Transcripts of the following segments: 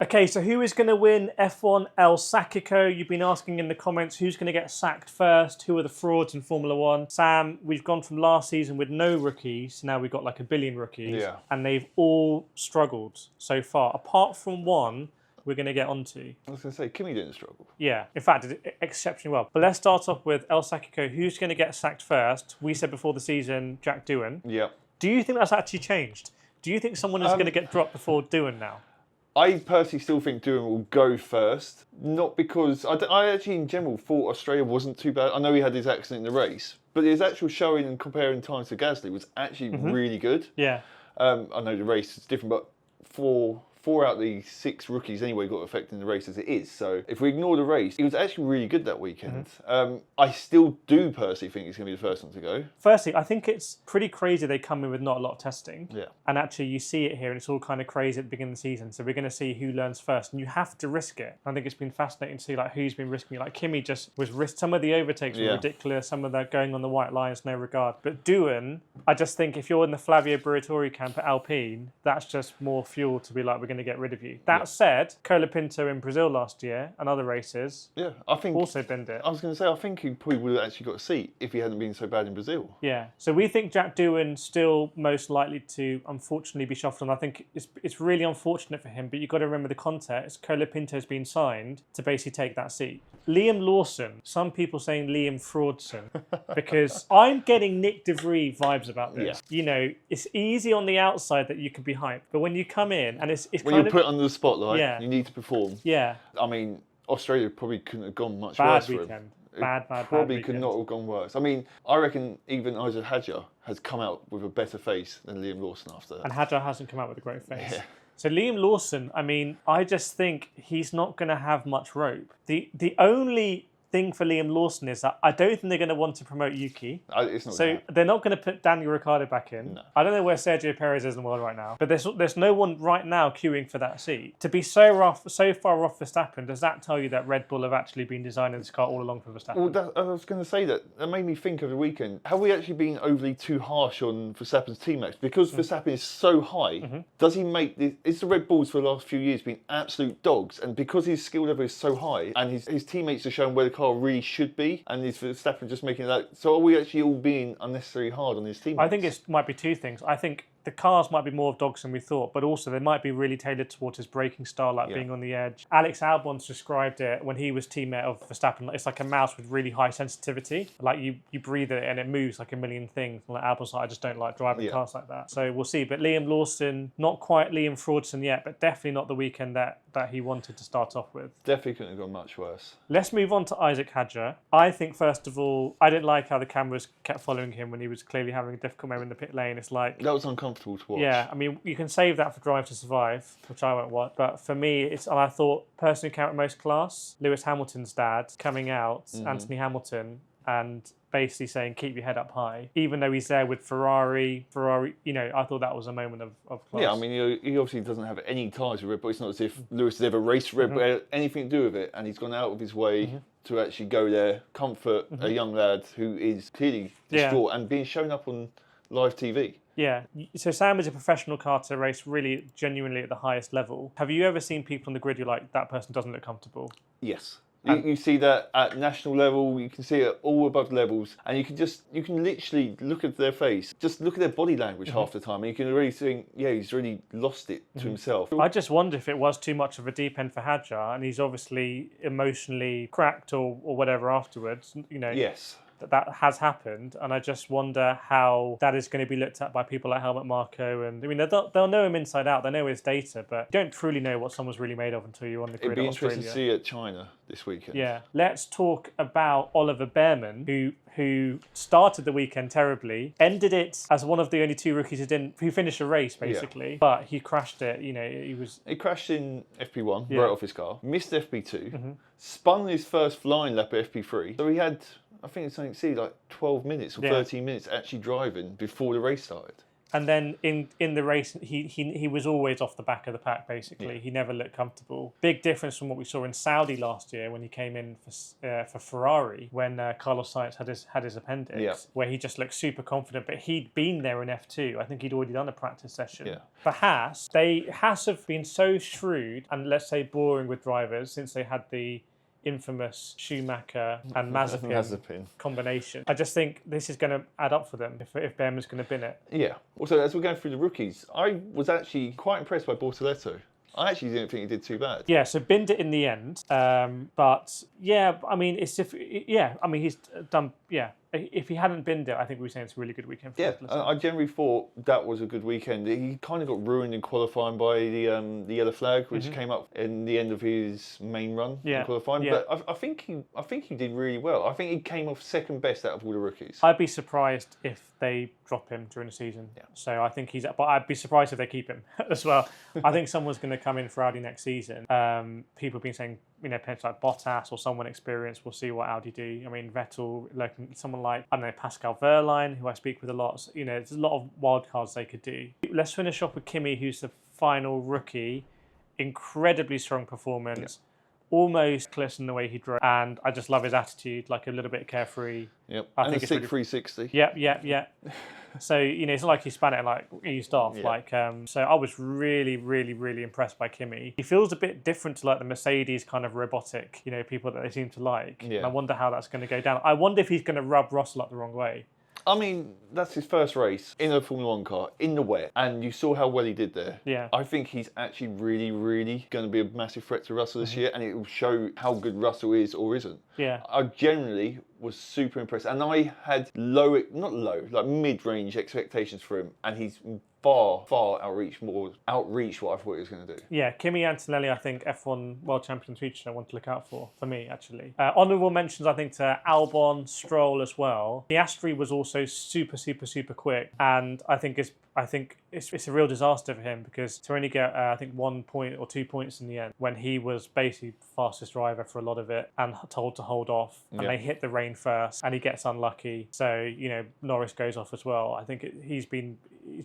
Okay, so who is going to win F1 El Sacico? You've been asking in the comments who's going to get sacked first, who are the frauds in Formula One. Sam, we've gone from last season with no rookies, now we've got like a billion rookies, and they've all struggled so far, apart from one we're going to get onto. I was going to say, Kimi didn't struggle. Yeah, in fact, did exceptionally well. But let's start off with El Sacico. Who's going to get sacked first? We said before the season, Jack Doohan. Yeah. Do you think that's actually changed? Do you think someone is going to get dropped before Doohan now? I personally still think Doohan will go first. Not because... I actually, in general, thought Australia wasn't too bad. I know he had his accident in the race. But his actual showing and comparing times to Gasly was actually really good. Yeah. I know the race is different, but four out of the 6 rookies anyway got affected in the race as it is. So if we ignore the race, it was actually really good that weekend. I still do personally think he's going to be the first one to go. Firstly, I think it's pretty crazy they come in with not a lot of testing. Yeah. And actually you see it here and it's all kind of crazy at the beginning of the season. So we're going to see who learns first and you have to risk it. I think it's been fascinating to see like who's been risking it. Like Kimi just was risked. Some of the overtakes were ridiculous. Some of that going on the white lines, no regard. But Doohan, I just think if you're in the Flavio Briatore camp at Alpine, that's just more fuel to be like, we're going to get rid of you. That said, Colapinto in Brazil last year and other races I think also binned it. I was going to say, I think he probably would have actually got a seat if he hadn't been so bad in Brazil. Yeah. So we think Jack Doohan still most likely to, unfortunately, be shuffled. And I think it's really unfortunate for him, but you've got to remember the context. Colapinto's been signed to basically take that seat. Liam Lawson, some people saying Liam Fraudson, because I'm getting Nick DeVries vibes about this. You know, it's easy on the outside that you can be hyped, but when you come in and it's when kind you're put under the spotlight, you need to perform. Yeah. I mean, Australia probably couldn't have gone much worse for him. Bad Probably weekend. could not have gone worse. I mean, I reckon even Isaac Hadjar has come out with a better face than Liam Lawson after that. And Hadjar hasn't come out with a great face. Yeah. So Liam Lawson, I mean, I just think he's not going to have much rope. The only thing for Liam Lawson is that I don't think they're going to want to promote Yuki. It's not so they're not going to put Daniel Ricciardo back in. No. I don't know where Sergio Perez is in the world right now, but there's no one right now queuing for that seat. To be so far off Verstappen, does that tell you that Red Bull have actually been designing this car all along for Verstappen? Well, I was going to say that made me think of the weekend. Have we actually been overly too harsh on Verstappen's teammates? Because Verstappen is so high, does he make this... It's the Red Bulls for the last few years been absolute dogs, and because his skill level is so high, and his teammates are showing where the car really should be, and is Verstappen just making that... So are we actually all being unnecessarily hard on his teammates? I think it might be two things. I think the cars might be more of dogs than we thought, but also they might be really tailored towards his braking style, like being on the edge. Alex Albon's described it when he was teammate of Verstappen. It's like a mouse with really high sensitivity. Like you breathe it and it moves like a million things. And like Albon's like, I just don't like driving cars like that. So we'll see. But Liam Lawson, not quite Liam Fraudson yet, but definitely not the weekend that he wanted to start off with. Definitely couldn't have gone much worse. Let's move on to Isaac Hadjar. I think, first of all, I didn't like how the cameras kept following him when he was clearly having a difficult moment in the pit lane. It's like... That was uncomfortable to watch. Yeah, I mean, you can save that for Drive to Survive, which I won't watch. But for me, and I thought, person who came out most class, Lewis Hamilton's dad, coming out, Anthony Hamilton, and basically saying, keep your head up high. Even though he's there with Ferrari, you know, I thought that was a moment of class. Yeah, I mean, he obviously doesn't have any ties with Red Bull. It's not as if Lewis has ever raced Red Bull, had anything to do with it, and he's gone out of his way to actually go there, comfort a young lad who is clearly distraught and being shown up on live TV. Yeah, so Sam is a professional karter race really genuinely at the highest level. Have you ever seen people on the grid you're like, that person doesn't look comfortable? Yes. You see that at national level, you can see it all above levels, and you can literally look at their face, just look at their body language half the time, and you can really think, yeah, he's really lost it to himself. I just wonder if it was too much of a deep end for Hadjar, and he's obviously emotionally cracked or whatever afterwards, you know. Yes. That has happened, and I just wonder how that is going to be looked at by people like Helmut Marko. And I mean, they'll know him inside out, they know his data, but you don't truly know what someone's really made of until you're on the grid. It'd be interesting to see at China this weekend. Yeah, let's talk about Oliver Bearman, who started the weekend terribly, ended it as one of the only 2 rookies who finished a race basically, but he crashed it. You know, he crashed in FP1, right off his car, missed FP2, spun his first flying lap at FP3, so he had, I think it's something to see, like 12 minutes or 13 minutes actually driving before the race started. And then in the race, he was always off the back of the pack, basically. Yeah. He never looked comfortable. Big difference from what we saw in Saudi last year when he came in for Ferrari, when Carlos Sainz had his appendix, where he just looked super confident. But he'd been there in F2. I think he'd already done a practice session. Yeah. For Haas, Haas have been so shrewd and, let's say, boring with drivers since they had the infamous Schumacher and Mazepin combination. I just think this is going to add up for them if Bearman's going to bin it. Yeah. Also, as we're going through the rookies, I was actually quite impressed by Bortoleto. I actually didn't think he did too bad. Yeah, so binned it in the end. But yeah, I mean, he's done. Yeah, if he hadn't binned it, I think we were saying it's a really good weekend for him. I generally thought that was a good weekend. He kind of got ruined in qualifying by the yellow flag, which came up in the end of his main run in qualifying. Yeah. But I think he did really well. I think he came off second best out of all the rookies. I'd be surprised if they drop him during the season. Yeah. So I think but I'd be surprised if they keep him as well. I think someone's going to come in for Audi next season. People have been saying, potentially like Bottas or someone experienced. We'll see what Audi do. I mean, Vettel, someone like, I don't know, Pascal Wehrlein, who I speak with a lot. There's a lot of wild cards they could do. Let's finish off with Kimi, who's the final rookie. Incredibly strong performance. Almost close in the way he drove. And I just love his attitude, like a little bit carefree. Yep. I think a sick 360. Yep. So, it's not like he span it like eased off. Yeah. So I was really, really, really impressed by Kimi. He feels a bit different to like the Mercedes kind of robotic, people that they seem to like. Yeah. And I wonder how that's going to go down. I wonder if he's going to rub Russell up the wrong way. I mean, that's his first race in a Formula 1 car, in the wet, and you saw how well he did there. Yeah. I think he's actually really, really going to be a massive threat to Russell this year, and it will show how good Russell is or isn't. Yeah. I generally was super impressed, and I had mid-range expectations for him, and he's far outreached what I thought he was going to do. Yeah, Kimi Antonelli, I think F1 World Champions future I want to look out for me, actually. Honourable mentions, I think, to Albon, Stroll as well. Piastri was also super, super, super quick, and I think it's a real disaster for him because to only get, I think, 1 point or 2 points in the end when he was basically fastest driver for a lot of it and told to hold off, and they hit the rain first and he gets unlucky. So, Norris goes off as well. I think he's been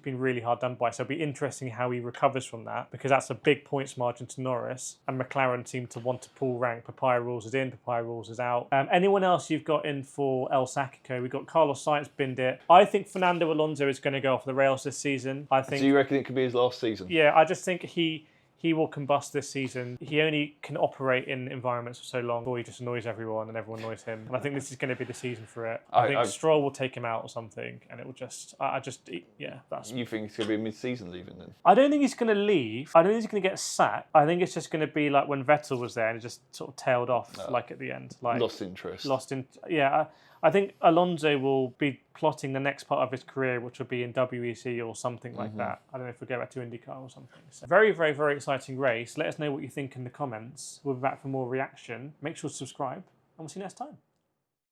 really hard done by. So it'll be interesting how he recovers from that because that's a big points margin to Norris, and McLaren seem to want to pull rank. Papaya rules is in, Papaya rules is out. Anyone else you've got in for El Sacico? We've got Carlos Sainz binned it. I think Fernando Alonso is going to go off the rails this season. So you reckon it could be his last season? Yeah, I just think he will combust this season. He only can operate in environments for so long before he just annoys everyone and everyone annoys him. And I think this is going to be the season for it. I think Stroll will take him out or something, and it will just, that's... You think it's going to be a mid-season leaving then? I don't think he's going to leave. I don't think he's going to get sacked. I think it's just going to be like when Vettel was there and it just sort of tailed off at the end. Lost interest. I think Alonso will be plotting the next part of his career, which will be in WEC or something like that. I don't know if we'll go back to IndyCar or something. So very, very, very exciting race. Let us know what you think in the comments. We'll be back for more reaction. Make sure to subscribe, and we'll see you next time.